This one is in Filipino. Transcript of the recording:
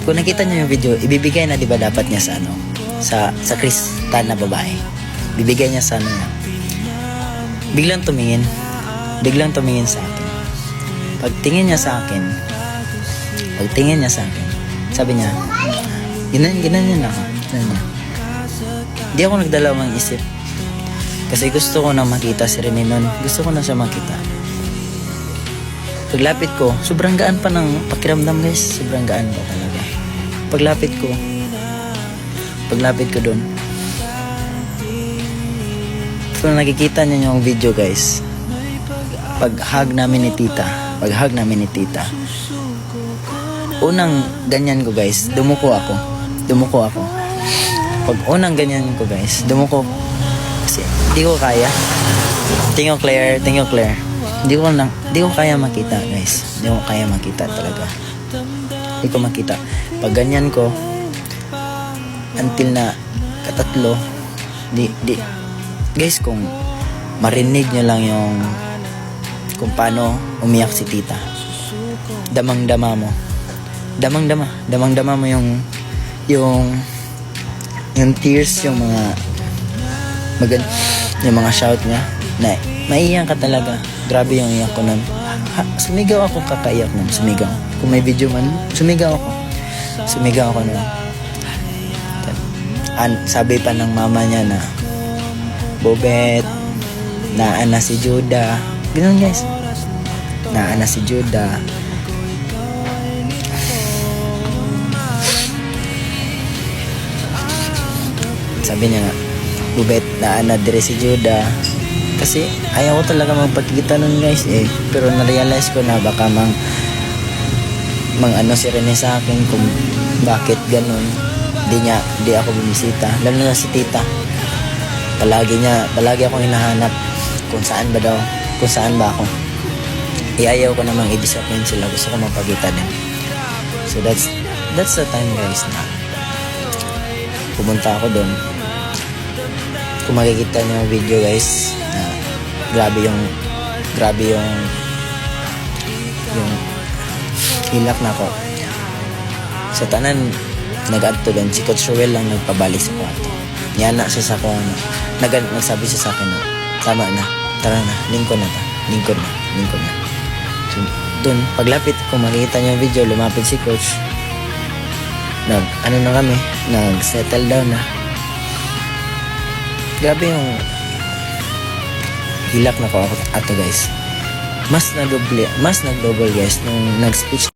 kung nakita niyo yung video, ibibigay na 'di ba dapat niya sa ano, sa Kristan na babae. Bibigay niya sa ano niya. Biglang tumingin sa akin. Pagtingin niya sa akin, sabi niya, ginan ako. Hindi ako nagdalawang isip. Kasi gusto ko na makita si Rene nun. Gusto ko na siya makita. Paglapit ko, sobrang gaan pa ng pakiramdam guys. Sobrang gaan pa talaga. Paglapit ko dun. Kung nakikita niyo yung video guys, pag-hug namin ni tita, unang ganyan ko guys, dumuko ako. Pag unang ganyan ko guys, dumuko. Kasi di ko kaya. Thank you Claire. Hindi ko kaya makita guys. Hindi ko kaya makita talaga. Hindi ko makita. Pag ganyan ko, until na katatlo, guys, kung marinig nyo lang yung kung paano umiyak si tita, damang-dama mo yung tears, yung mga shout niya, na maiiyak ka talaga. Grabe yung iyak ko nun. Sumigaw ako kakaiyak nun. Kung may video man, sumigaw ako nun. Sabi pa ng mama niya na, Bobet, naana si Juda. Ganun guys. Naana si Juda. Sabi niya nga, Bobet, naana dire si Juda. Kasi ayaw ko talaga magpakita nun guys eh. Pero na-realize ko na baka mang ano si Rene sa akin kung bakit ganun. Di ako bumisita. Lalo na si tita. Palagi akong hinahanap kung saan ba ako. Ayaw ko namang i-disappoint sila. Gusto ko magpakita din. So that's the time guys na pumunta ako doon. Kung makikita niyo yung video guys, na grabe yung hilak na ko. Sa tanan nag-adto doon, si Coach Ruel lang nagpabalik sa kwarto. Yana siya sa kung nagsabi siya sa akin na tama na, tara na, lingkod na. So, doon, paglapit, kung makikita niyo yung video, lumapit si Coach. Nag-settle down na. Grabe yung hilak na ko ato guys. Mas nag-double guys nung nag-speech